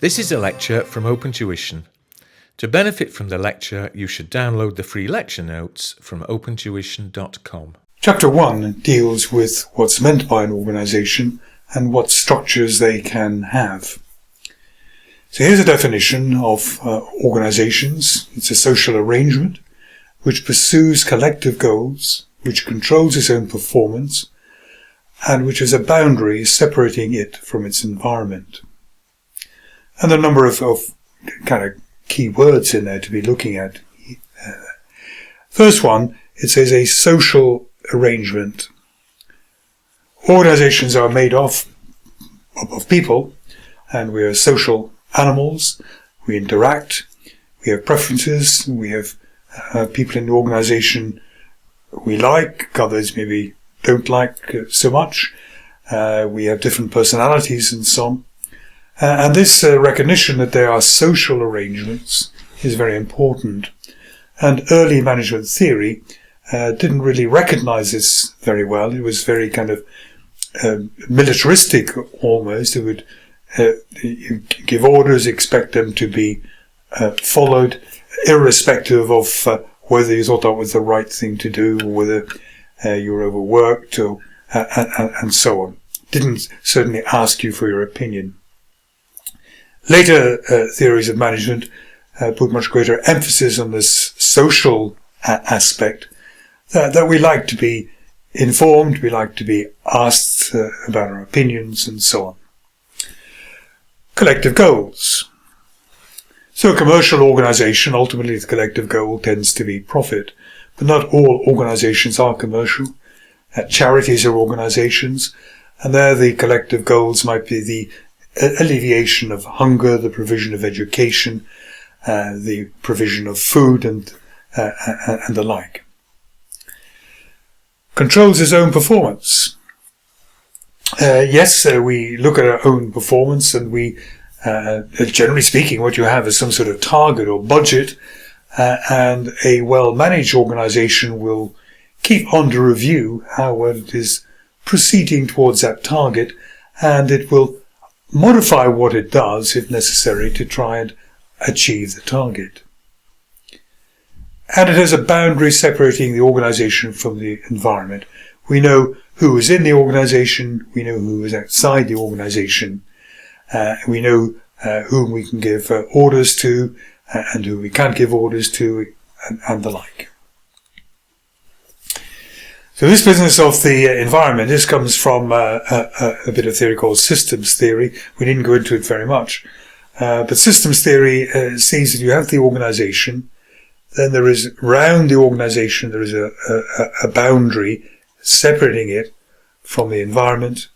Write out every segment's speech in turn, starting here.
This is a lecture from Open Tuition. To benefit from the lecture, you should download the free lecture notes from opentuition.com. Chapter 1 deals with what's meant by an organisation and what structures they can have. So here's a definition of organisations. It's a social arrangement which pursues collective goals, which controls its own performance, and which has a boundary separating it from its environment. And a number of kind of key words in there to be looking at. First one, it says a social arrangement. Organisations are made of people, and we are social animals. We interact, we have preferences, we have people in the organisation we like, others maybe don't like so much. We have different personalities and so on. And this recognition that there are social arrangements is very important. And early management theory didn't really recognize this very well. It was very kind of militaristic almost. It would you give orders, expect them to be followed, irrespective of whether you thought that was the right thing to do, or whether you were overworked, or and so on. Didn't certainly ask you for your opinion. Later theories of management put much greater emphasis on this social aspect, that we like to be informed, we like to be asked about our opinions, and so on. Collective goals. So a commercial organisation, ultimately the collective goal tends to be profit, but not all organisations are commercial. Charities are organisations, and there the collective goals might be the alleviation of hunger, the provision of education, the provision of food, and the like. Controls his own performance. Yes, we look at our own performance, and we, generally speaking, what you have is some sort of target or budget, and a well-managed organisation will keep under review how well it is proceeding towards that target, and it will modify what it does, if necessary, to try and achieve the target. And it has a boundary separating the organisation from the environment. We know who is in the organisation, we know who is outside the organisation, we know whom we can give orders to, and who we can't give orders to, and the like. So this business of the environment, this comes from a bit of theory called systems theory. We didn't go into it very much. But systems theory sees that you have the organisation, then there is, round the organisation, there is a boundary separating it from the environment.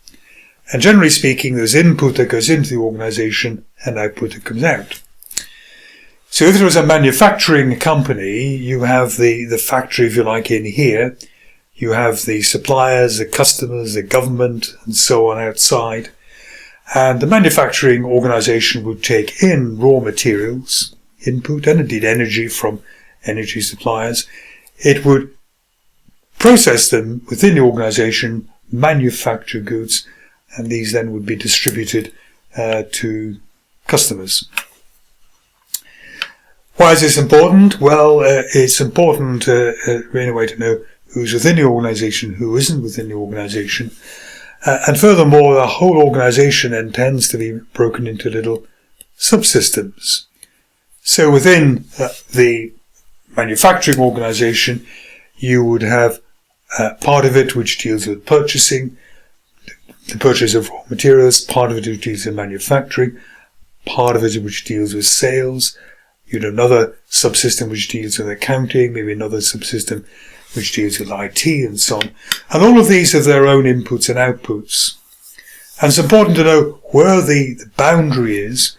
And generally speaking, there's input that goes into the organisation and output that comes out. So if there was a manufacturing company, you have the factory, if you like, in here. You have the suppliers, the customers, the government, and so on outside. And the manufacturing organisation would take in raw materials, input, and indeed energy from energy suppliers. It would process them within the organisation, manufacture goods, and these then would be distributed to customers. Why is this important? Well, it's important in a way to know who's within the organisation, who isn't within the organisation. And furthermore, the whole organisation then tends to be broken into little subsystems. So within the manufacturing organisation, you would have part of it which deals with purchasing, the purchase of raw materials, part of it which deals with manufacturing, part of it which deals with sales. You'd have another subsystem which deals with accounting, maybe another subsystem which deals with IT and so on. And all of these have their own inputs and outputs. And it's important to know where the boundary is,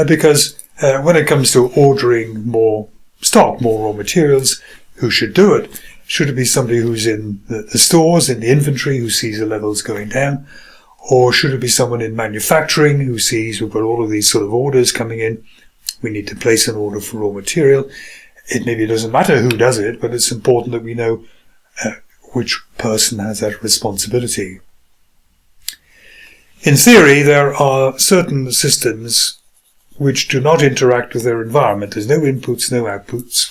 because when it comes to ordering more stock, more raw materials, who should do it? Should it be somebody who's in the stores, in the inventory, who sees the levels going down? Or should it be someone in manufacturing who sees we've got all of these sort of orders coming in, we need to place an order for raw material? It maybe doesn't matter who does it, but it's important that we know which person has that responsibility. In theory, there are certain systems which do not interact with their environment. There's no inputs, no outputs.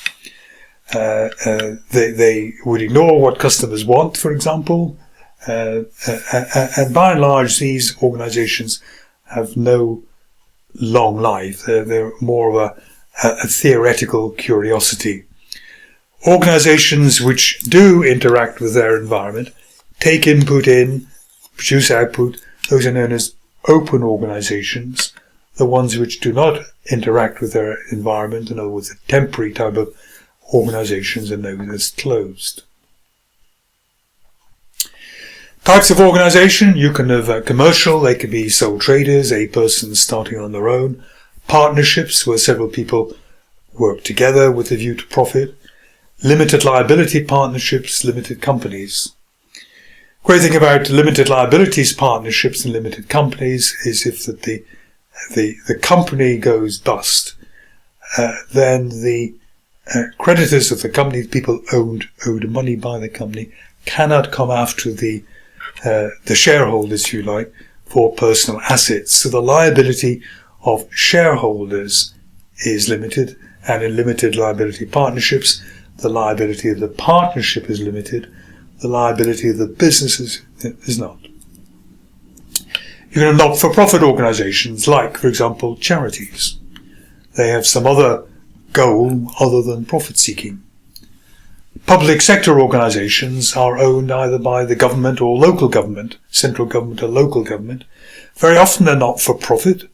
They would ignore what customers want, for example. And by and large, these organizations have no long life. They're more of a theoretical curiosity. Organizations which do interact with their environment, take input in, produce output, those are known as open organizations. The ones which do not interact with their environment, in other words, a temporary type of organizations, are known as closed. Types of organization, you can have commercial, they could be sole traders, a person starting on their own. Partnerships, where several people work together with a view to profit. Limited liability partnerships, limited companies. Great thing about limited liabilities partnerships and limited companies is if the company goes bust, then the creditors of the company, people owed money by the company, cannot come after the shareholders, if you like, for personal assets. So the liability of shareholders is limited, and in limited liability partnerships, the liability of the partnership is limited, the liability of the business is not. You can have not-for-profit organizations like, for example, charities. They have some other goal other than profit-seeking. Public sector organizations are owned either by the government or local government, central government or local government. Very often they're not for profit.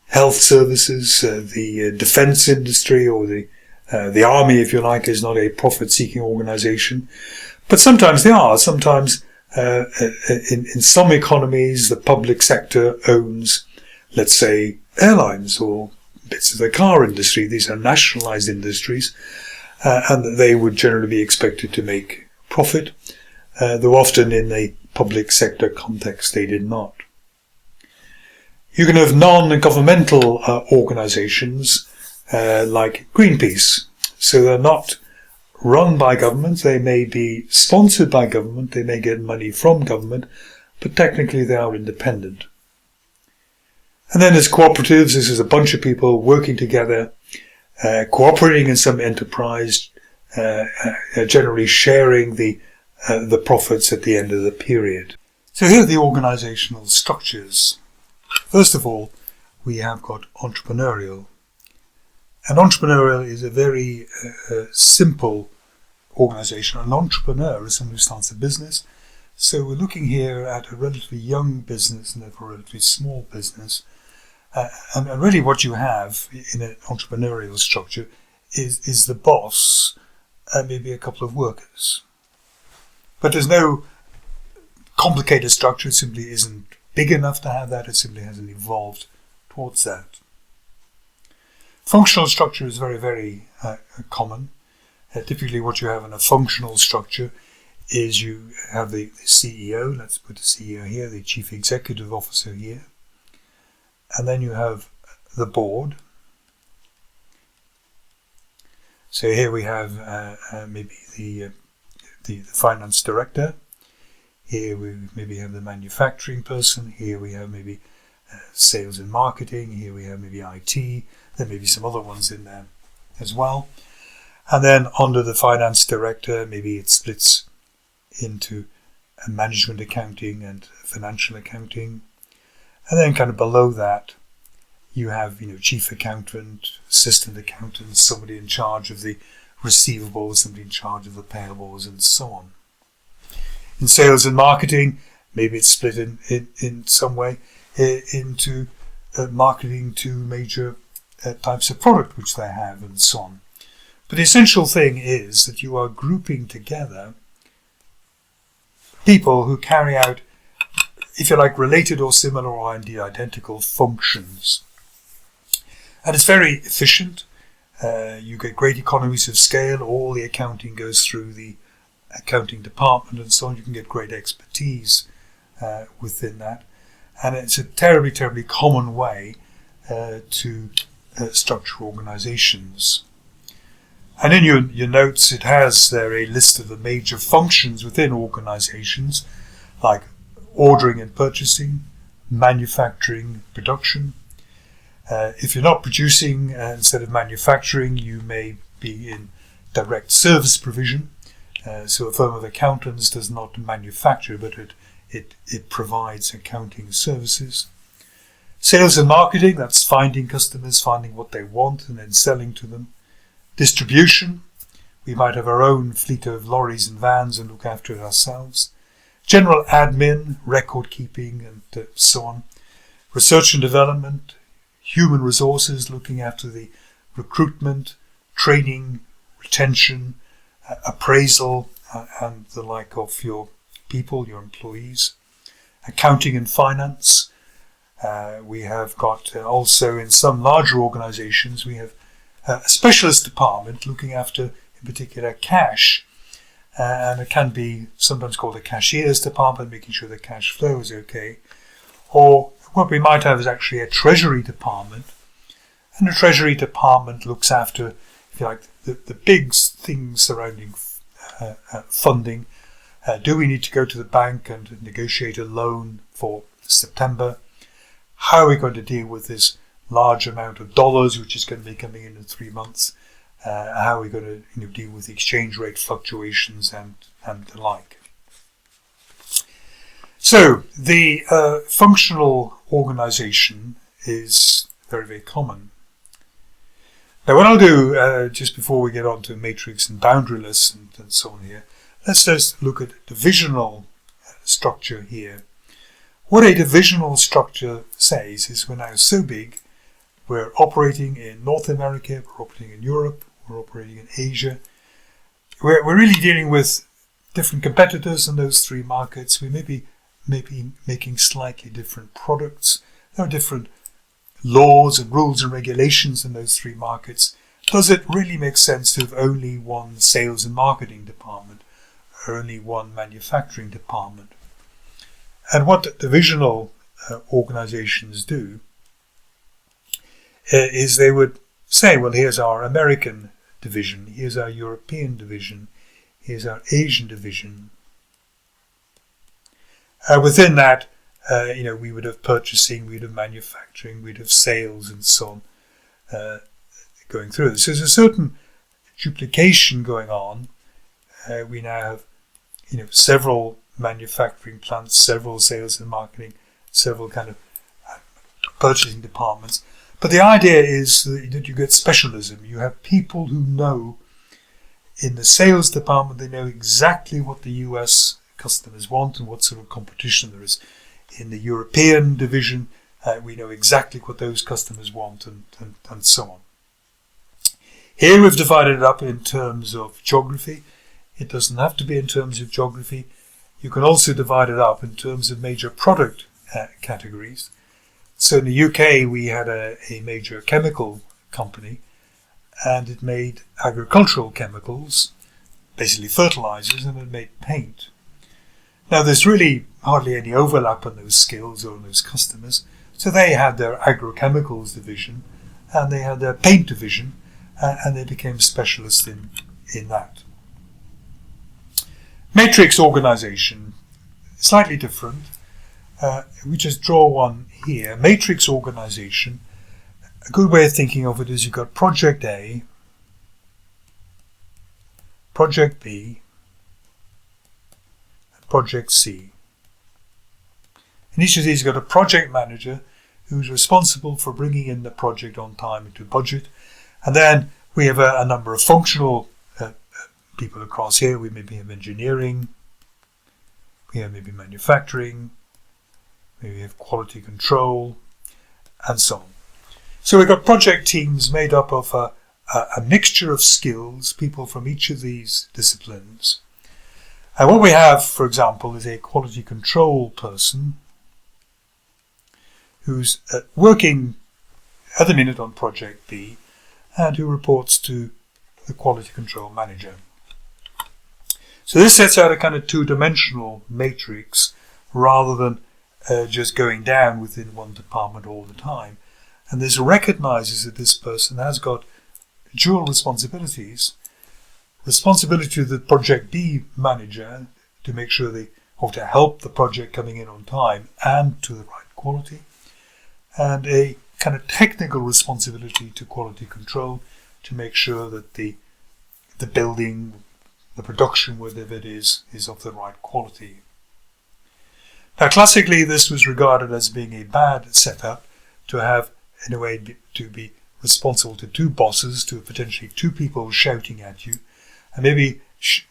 Health services, the defense industry or the army, if you like, is not a profit-seeking organization. But sometimes they are. Sometimes in some economies the public sector owns, let's say, airlines or bits of the car industry. These are nationalized industries. And they would generally be expected to make profit, though often in the public sector context they did not. You can have non-governmental organizations like Greenpeace. So they're not run by government, they may be sponsored by government, they may get money from government, but technically they are independent. And then there's cooperatives. This is a bunch of people working together, cooperating in some enterprise, generally sharing the profits at the end of the period. So here are the organizational structures. First of all, we have got entrepreneurial. And entrepreneurial is a very simple organization. An entrepreneur is someone who starts a business. So we're looking here at a relatively young business and therefore a relatively small business. And really what you have in an entrepreneurial structure is the boss and maybe a couple of workers. But there's no complicated structure. It simply isn't big enough to have that. It simply hasn't evolved towards that. Functional structure is very, very common. Typically what you have in a functional structure is you have the CEO, let's put the CEO here, the Chief Executive Officer here, and then you have the board. So here we have maybe the finance director, here we maybe have the manufacturing person, here we have maybe sales and marketing, here we have maybe IT, there may be some other ones in there as well. And then under the finance director, maybe it splits into management accounting and financial accounting. And then kind of below that, you have, chief accountant, assistant accountant, somebody in charge of the receivables, somebody in charge of the payables, and so on. In sales and marketing, maybe it's split in some way into marketing to major types of product which they have, and so on. But the essential thing is that you are grouping together people who carry out, if you like, related or similar or indeed identical functions. And it's very efficient. You get great economies of scale. All the accounting goes through the accounting department and so on. You can get great expertise within that. And it's a terribly, terribly common way to structure organizations. And in your notes, it has there a list of the major functions within organizations, like ordering and purchasing, manufacturing, production. If you're not producing instead of manufacturing, you may be in direct service provision. So a firm of accountants does not manufacture, but it provides accounting services. Sales and marketing, that's finding customers, finding what they want and then selling to them. Distribution, we might have our own fleet of lorries and vans and look after it ourselves. General admin, record keeping and so on. Research and development, human resources, looking after the recruitment, training, retention, appraisal and the like of your people, your employees. Accounting and finance. We have got also in some larger organizations, we have a specialist department looking after, in particular, cash. And it can be sometimes called a cashier's department, making sure the cash flow is okay. Or what we might have is actually a treasury department. And the treasury department looks after, if you like, the big things surrounding funding. Do we need to go to the bank and negotiate a loan for September? How are we going to deal with this large amount of dollars which is going to be coming in 3 months? How are we going to deal with the exchange rate fluctuations and the like? So the functional organization is very, very common. Now what I'll do, just before we get on to matrix and boundaryless and so on here, let's just look at divisional structure here. What a divisional structure says is we're now so big, we're operating in North America, we're operating in Europe, we're operating in Asia. We're really dealing with different competitors in those three markets. We may be making slightly different products. There are different laws and rules and regulations in those three markets. Does it really make sense to have only one sales and marketing department or only one manufacturing department? And what divisional organizations do is they would say, well, here's our American division, here's our European division, here's our Asian division. Within that, we would have purchasing, we'd have manufacturing, we'd have sales and so on going through this. So there's a certain duplication going on. We now have, several manufacturing plants, several sales and marketing, several kind of purchasing departments. But the idea is that you get specialism. You have people who know in the sales department, they know exactly what the US customers want and what sort of competition there is. In the European division, we know exactly what those customers want and so on. Here we've divided it up in terms of geography. It doesn't have to be in terms of geography. You can also divide it up in terms of major product categories. So in the UK, we had a major chemical company, and it made agricultural chemicals, basically fertilizers, and it made paint. Now, there's really hardly any overlap on those skills or on those customers. So they had their agrochemicals division, and they had their paint division, and they became specialists in that. Matrix organization, slightly different. We just draw one here. Matrix organization, a good way of thinking of it is you've got Project A, Project B, and Project C. In each of these you've got a project manager who's responsible for bringing in the project on time into budget. And then we have a number of functional people across here. We maybe have engineering, we have maybe manufacturing, maybe have quality control, and so on. So we've got project teams made up of a mixture of skills, people from each of these disciplines. And what we have, for example, is a quality control person who's working at the minute on Project B and who reports to the quality control manager. So this sets out a kind of two-dimensional matrix rather than just going down within one department all the time. And this recognizes that this person has got dual responsibilities. Responsibility to the Project B manager to make sure or to help the project coming in on time and to the right quality. And a kind of technical responsibility to quality control to make sure that the building, the production, whatever it is of the right quality. Now, classically, this was regarded as being a bad setup to have, in a way, to be responsible to two bosses, to potentially two people shouting at you, and maybe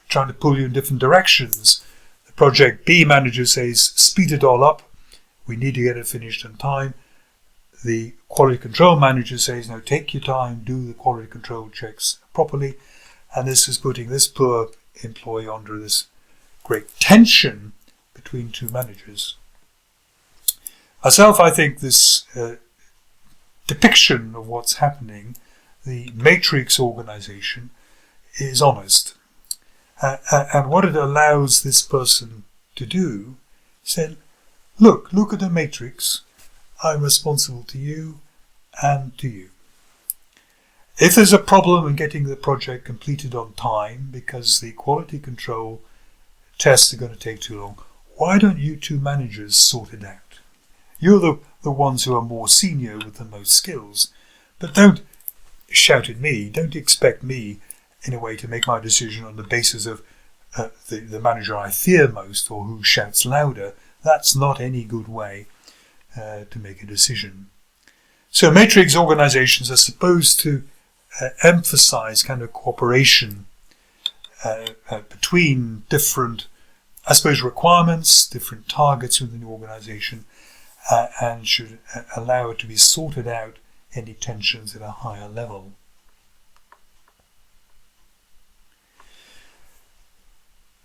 trying to pull you in different directions. The project B manager says, speed it all up, we need to get it finished in time. The quality control manager says, no, take your time, do the quality control checks properly. And this is putting this poor employee under this great tension between two managers. Myself, I think this depiction of what's happening, the matrix organization, is honest. And what it allows this person to do is say, look at the matrix. I'm responsible to you and to you. If there's a problem in getting the project completed on time because the quality control tests are going to take too long, why don't you two managers sort it out? You're the ones who are more senior with the most skills, but don't shout at me. Don't expect me, in a way, to make my decision on the basis of the manager I fear most or who shouts louder. That's not any good way to make a decision. So matrix organizations are supposed to emphasize kind of cooperation between different, I suppose, requirements, different targets within the organization, and should allow it to be sorted out any tensions at a higher level.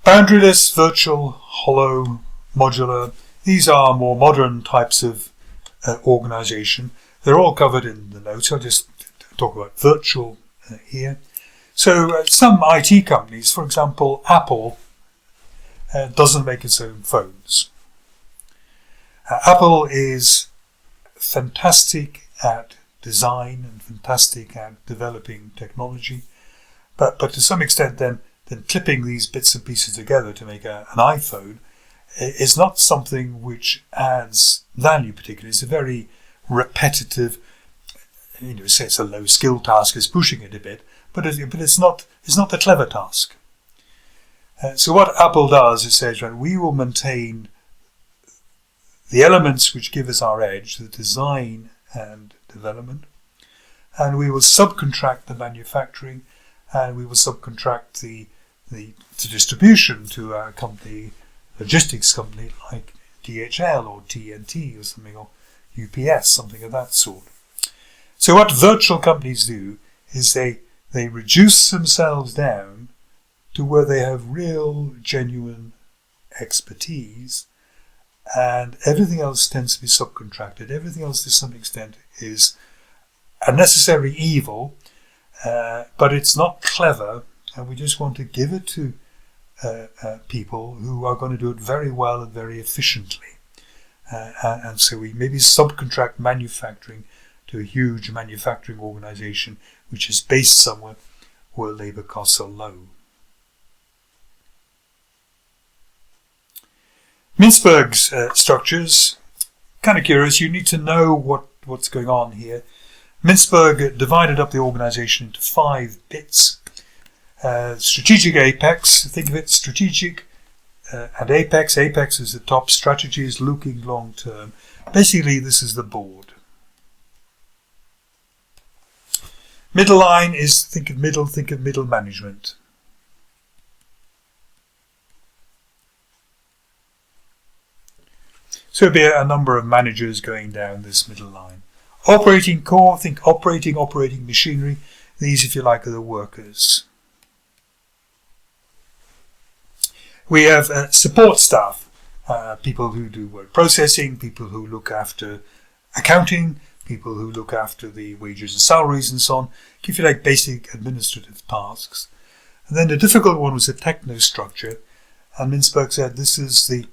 Boundaryless, virtual, hollow, modular, these are more modern types of organization. They're all covered in the notes. I'll just talk about virtual here. So some IT companies, for example, Apple, doesn't make its own phones. Apple is fantastic at design and fantastic at developing technology, but to some extent then clipping these bits and pieces together to make an iPhone is not something which adds value particularly. It's a very repetitive, say it's a low skill task, is pushing it a bit, but it's not a clever task. So what Apple does is says, right, we will maintain the elements which give us our edge, the design and development, and we will subcontract the manufacturing, and we will subcontract the distribution to a company, logistics company like DHL or TNT or something, or UPS, something of that sort. So what virtual companies do is they reduce themselves down to where they have real, genuine expertise, and everything else tends to be subcontracted. Everything else, to some extent, is a necessary evil, but it's not clever, and we just want to give it to people who are going to do it very well and very efficiently. And so we maybe subcontract manufacturing to a huge manufacturing organization which is based somewhere where labor costs are low. Mintzberg's structures, kind of curious. You need to know what's going on here. Mintzberg divided up the organization into 5 bits. Strategic apex, think of it, strategic and apex. Apex is the top, strategy is looking long term. Basically, this is the board. Middle line is, think of middle management. So it'll be a number of managers going down this middle line. Operating core, think operating machinery. These, if you like, are the workers. We have support staff, people who do word processing, people who look after accounting, people who look after the wages and salaries and so on. If you like, basic administrative tasks. And then the difficult one was the Techno structure. And Mintzberg said this is the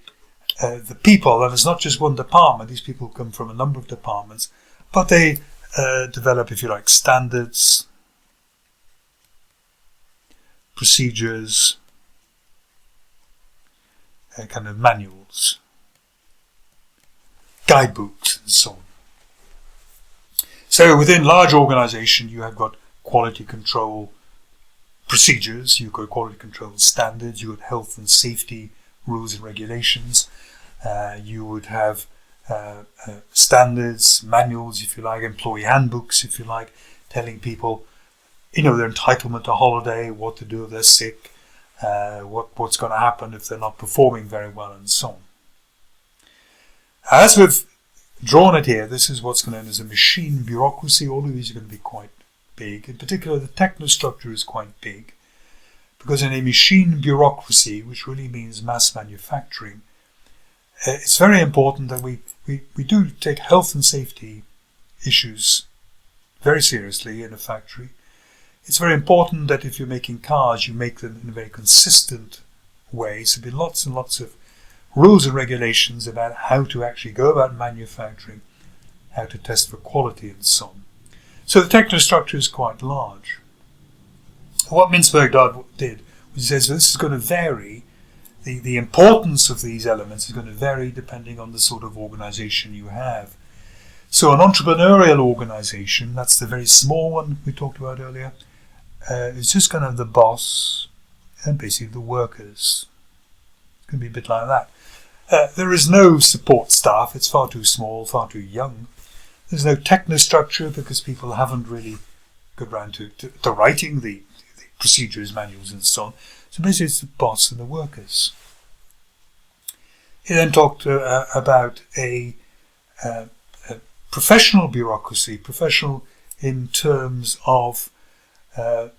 people, and it's not just one department. These people come from a number of departments, but they develop, if you like, standards, procedures, kind of manuals, guidebooks, and so on. So within large organization, you have got quality control procedures, you've got quality control standards, you've got health and safety rules and regulations, you would have standards, manuals, if you like, employee handbooks, if you like, telling people, their entitlement to holiday, what to do if they're sick, what's going to happen if they're not performing very well, and so on. As we've drawn it here, this is what's known as a machine bureaucracy. All of these are going to be quite big. In particular, the technostructure is quite big, because in a machine bureaucracy, which really means mass manufacturing, it's very important that we do take health and safety issues very seriously in a factory. It's very important that if you're making cars, you make them in a very consistent way. So there'll be lots and lots of rules and regulations about how to actually go about manufacturing, how to test for quality and so on. So the technostructure is quite large. What Mintzberg did was he says this is going to vary. The importance of these elements is going to vary depending on the sort of organization you have. So an entrepreneurial organization, that's the very small one we talked about earlier, is just kind of the boss and basically the workers. It's going to be a bit like that. There is no support staff. It's far too small, far too young. There's no technostructure because people haven't really got around to writing the procedures, manuals and so on. So basically it's the boss and the workers. He then talked about a professional bureaucracy, professional in terms of a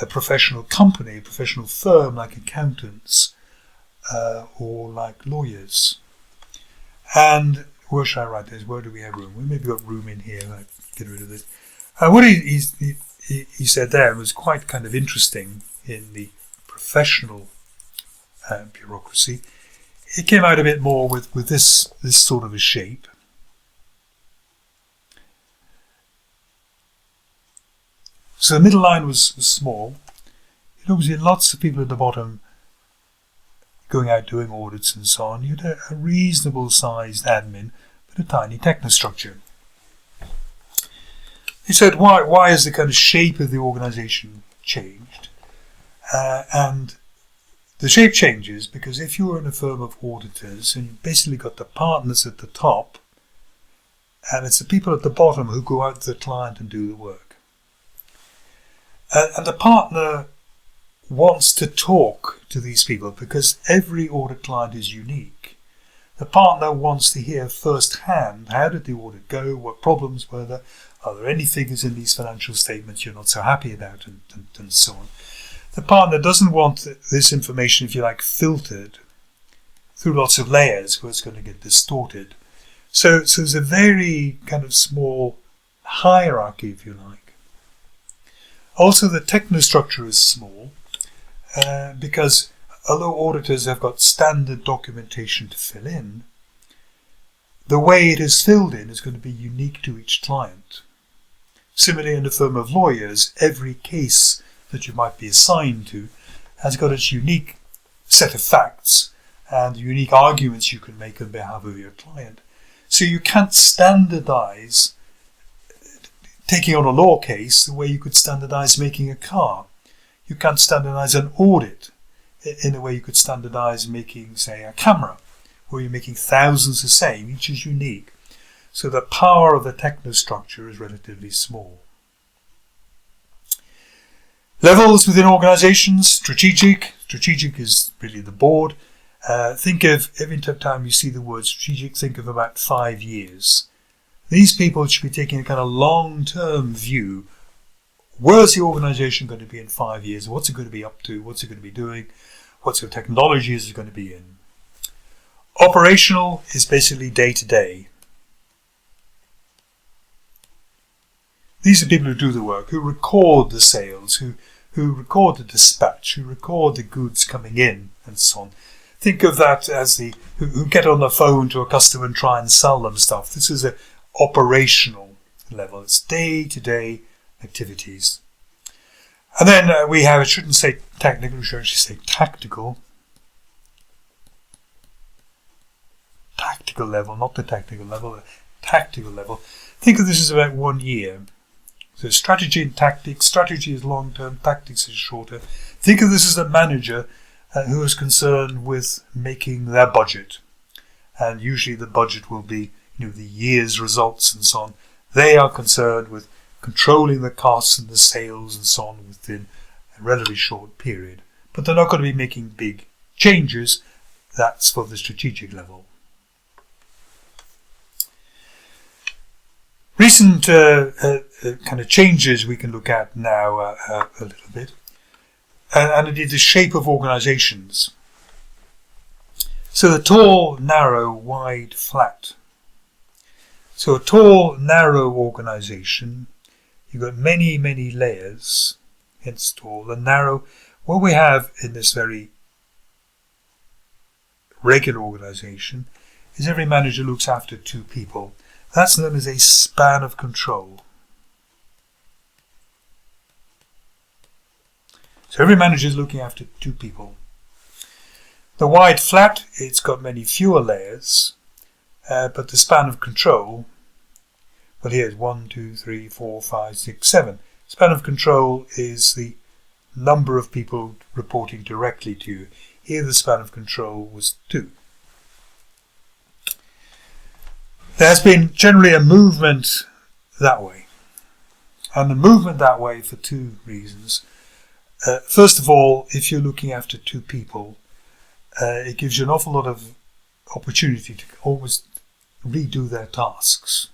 professional company, a professional firm like accountants or like lawyers. And where should I write this? Where do we have room? We maybe got room in here. Let's get rid of this. What he said there was quite kind of interesting in the professional bureaucracy. It came out a bit more with this sort of a shape. So the middle line was small. You obviously had lots of people at the bottom going out doing audits and so on. You had a reasonable sized admin, but a tiny technostructure. He said, why has the kind of shape of the organization changed? And the shape changes because if you're in a firm of auditors and you've basically got the partners at the top, and it's the people at the bottom who go out to the client and do the work. And the partner wants to talk to these people because every audit client is unique. The partner wants to hear firsthand, how did the audit go, what problems were there, are there any figures in these financial statements you're not so happy about, and so on. The partner doesn't want this information, if you like, filtered through lots of layers where it's going to get distorted. So there's a very kind of small hierarchy, if you like. Also, the technostructure is small because although auditors have got standard documentation to fill in, the way it is filled in is going to be unique to each client. Similarly, in a firm of lawyers, every case that you might be assigned to has got its unique set of facts and unique arguments you can make on behalf of your client. So you can't standardize taking on a law case the way you could standardize making a car. You can't standardize an audit in the way you could standardize making, say, a camera, where you're making thousands the same, each is unique. So the power of the technostructure is relatively small. Levels within organizations, strategic. Strategic is really the board. Think of, every time you see the word strategic, think of about 5 years. These people should be taking a kind of long-term view. Where's the organization going to be in 5 years? What's it going to be up to? What's it going to be doing? What sort of technology is it going to be in? Operational is basically day-to-day. These are people who do the work, who record the sales, who record the dispatch, who record the goods coming in, and so on. Think of that as who get on the phone to a customer and try and sell them stuff. This is an operational level. It's day-to-day activities. And then we have, I shouldn't say technical, we should actually say tactical. Tactical level, not the technical level, the tactical level. Think of this as about 1 year. So strategy and tactics. Strategy is long-term, tactics is shorter. Think of this as a manager who is concerned with making their budget. And usually the budget will be the year's results and so on. They are concerned with controlling the costs and the sales and so on within a relatively short period. But they're not going to be making big changes. That's for the strategic level. Recent kind of changes we can look at now a little bit, and indeed the shape of organisations. So the tall, narrow, wide, flat. So a tall, narrow organisation, you've got many, many layers, hence tall and narrow. What we have in this very regular organisation is every manager looks after 2 people. That's known as a span of control. So every manager is looking after 2 people. The wide flat, it's got many fewer layers, but the span of control, well, here's 1, 2, 3, 4, 5, 6, 7. Span of control is the number of people reporting directly to you. Here the span of control was 2. There has been generally a movement that way. And the movement that way for 2 reasons. First of all, if you're looking after 2 people, it gives you an awful lot of opportunity to always redo their tasks.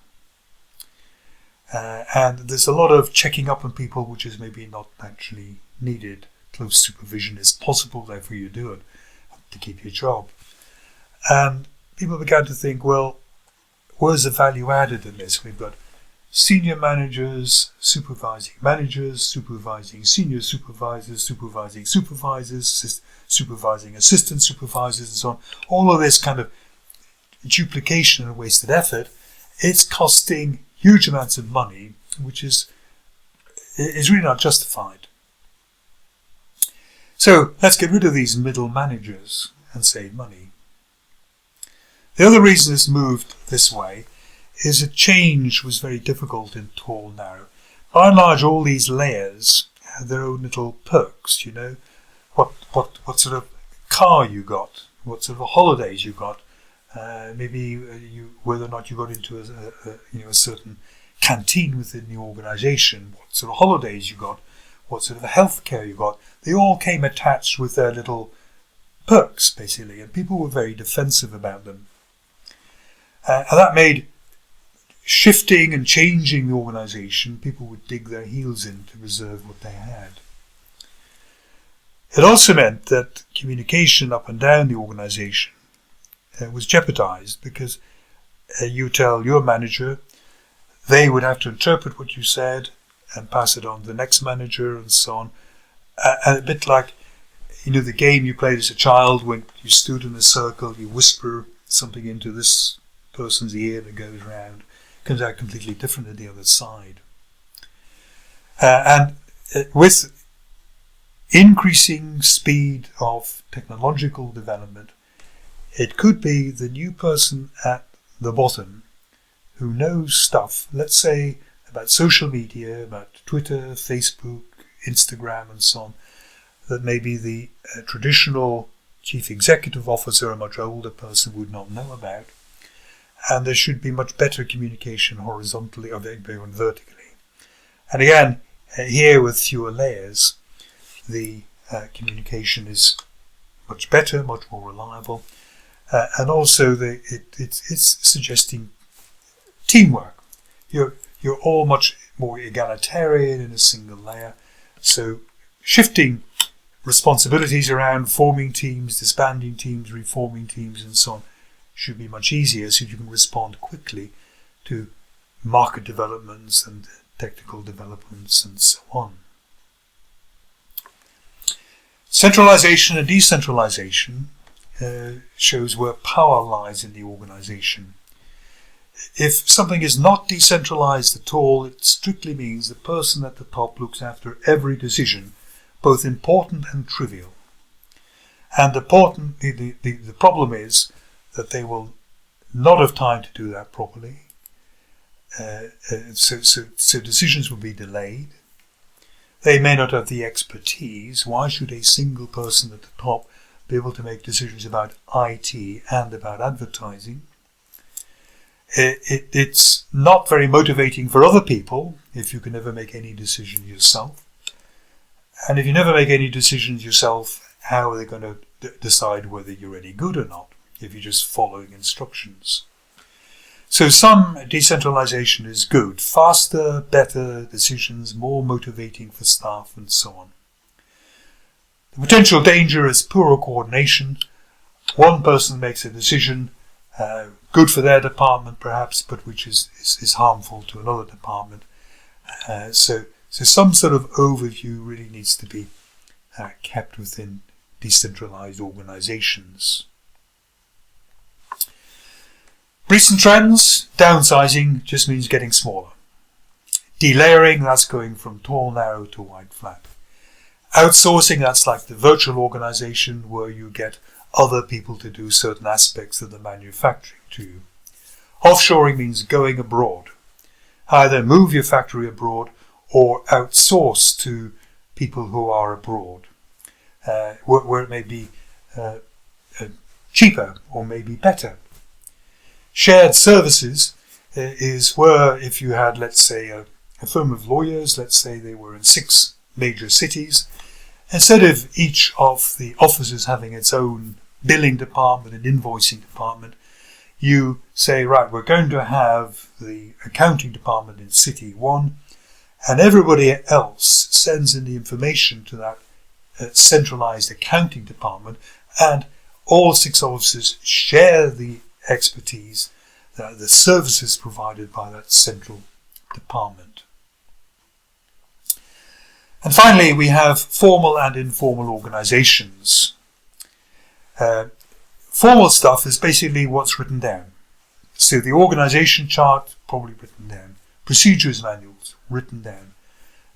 And there's a lot of checking up on people which is maybe not actually needed. Close supervision is possible, therefore you do it to keep your job. And people began to think, well, where's the value added in this? We've got senior managers, supervising senior supervisors, supervising supervisors, supervising assistant supervisors and so on. All of this kind of duplication and wasted effort, it's costing huge amounts of money, which is really not justified. So let's get rid of these middle managers and save money. The other reason it's moved this way is that change was very difficult in tall, narrow. By and large, all these layers have their own little perks, what sort of car you got, what sort of holidays you got, maybe whether or not you got into a certain canteen within the organisation, what sort of holidays you got, what sort of healthcare you got. They all came attached with their little perks, basically, and people were very defensive about them. And that made shifting and changing the organisation, people would dig their heels in to preserve what they had. It also meant that communication up and down the organisation was jeopardised because you tell your manager, they would have to interpret what you said and pass it on to the next manager and so on. And a bit like, the game you played as a child when you stood in a circle, you whisper something into this person's ear that goes round, comes out completely different at the other side. And with increasing speed of technological development, it could be the new person at the bottom who knows stuff, let's say about social media, about Twitter, Facebook, Instagram and so on, that maybe the traditional chief executive officer, a much older person, would not know about. And there should be much better communication horizontally or vertically. And again, here with fewer layers, the communication is much better, much more reliable, and also it's suggesting teamwork. You're all much more egalitarian in a single layer, so shifting responsibilities around, forming teams, disbanding teams, reforming teams, and so on should be much easier, so you can respond quickly to market developments and technical developments and so on. Centralization and decentralization shows where power lies in the organization. If something is not decentralized at all, it strictly means the person at the top looks after every decision, both important and trivial. And the problem is that they will not have time to do that properly, So decisions will be delayed. They may not have the expertise. Why should a single person at the top be able to make decisions about IT and about advertising? It's not very motivating for other people if you can never make any decision yourself. And if you never make any decisions yourself, how are they going to decide whether you're any good or not if you're just following instructions? So some decentralization is good. Faster, better decisions, more motivating for staff and so on. The potential danger is poorer coordination. One person makes a decision, good for their department perhaps, but which is harmful to another department. So some sort of overview really needs to be kept within decentralized organizations. Recent trends, downsizing just means getting smaller. Delayering, that's going from tall, narrow to wide, flat. Outsourcing, that's like the virtual organization where you get other people to do certain aspects of the manufacturing to you. Offshoring means going abroad. Either move your factory abroad or outsource to people who are abroad, where it may be cheaper or maybe better. Shared services is where if you had, let's say, a firm of lawyers, let's say they were in 6 major cities, instead of each of the offices having its own billing department and invoicing department, you say, right, we're going to have the accounting department in city 1, and everybody else sends in the information to that centralized accounting department, and all 6 offices share the expertise, the services provided by that central department. And finally, we have formal and informal organizations. Formal stuff is basically what's written down. So the organization chart, probably written down. Procedures manuals, written down.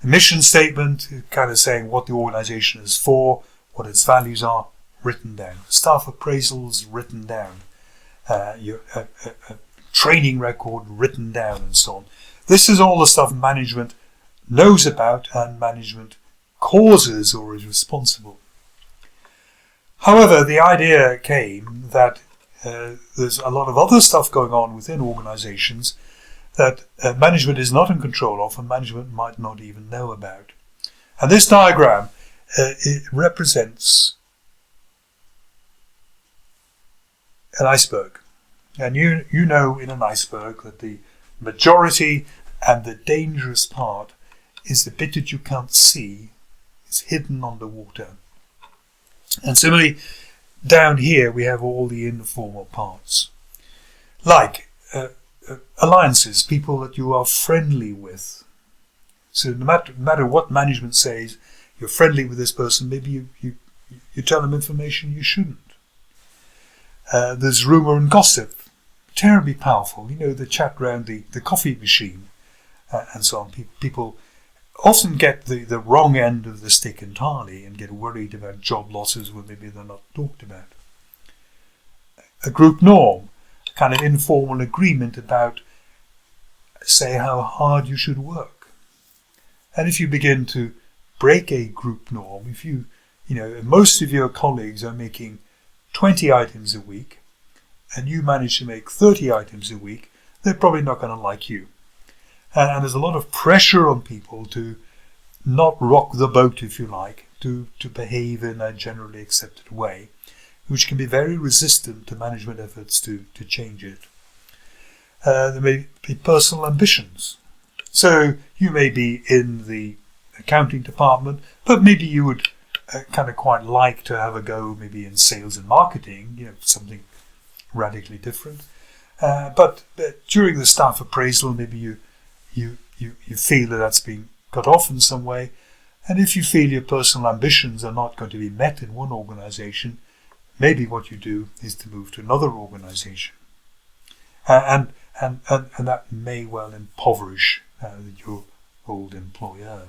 The mission statement, kind of saying what the organization is for, what its values are, written down. Staff appraisals, written down. Your training record, written down, and so on. This is all the stuff management knows about and management causes or is responsible. However, the idea came that there's a lot of other stuff going on within organizations that management is not in control of and management might not even know about. And this diagram it represents an iceberg. And you know in an iceberg that the majority and the dangerous part is the bit that you can't see. It's hidden underwater. And similarly, down here we have all the informal parts. Like alliances, people that you are friendly with. So no matter what management says, you're friendly with this person, maybe you tell them information you shouldn't. There's rumour and gossip, terribly powerful. You know, the chat round the coffee machine and so on. People often get the wrong end of the stick entirely and get worried about job losses when maybe they're not talked about. A group norm, a kind of informal agreement about, say, how hard you should work. And if you begin to break a group norm, if you know, most of your colleagues are making 20 items a week and you manage to make 30 items a week, they're probably not going to like you. And there's a lot of pressure on people to not rock the boat, if you like, to behave in a generally accepted way, which can be very resistant to management efforts to change it. There may be personal ambitions. So you may be in the accounting department, but maybe you would kind of quite like to have a go maybe in sales and marketing, you know, something radically different. But during the staff appraisal, maybe you feel that that's been cut off in some way. And if you feel your personal ambitions are not going to be met in one organization, maybe what you do is to move to another organization. And that may well impoverish your old employer.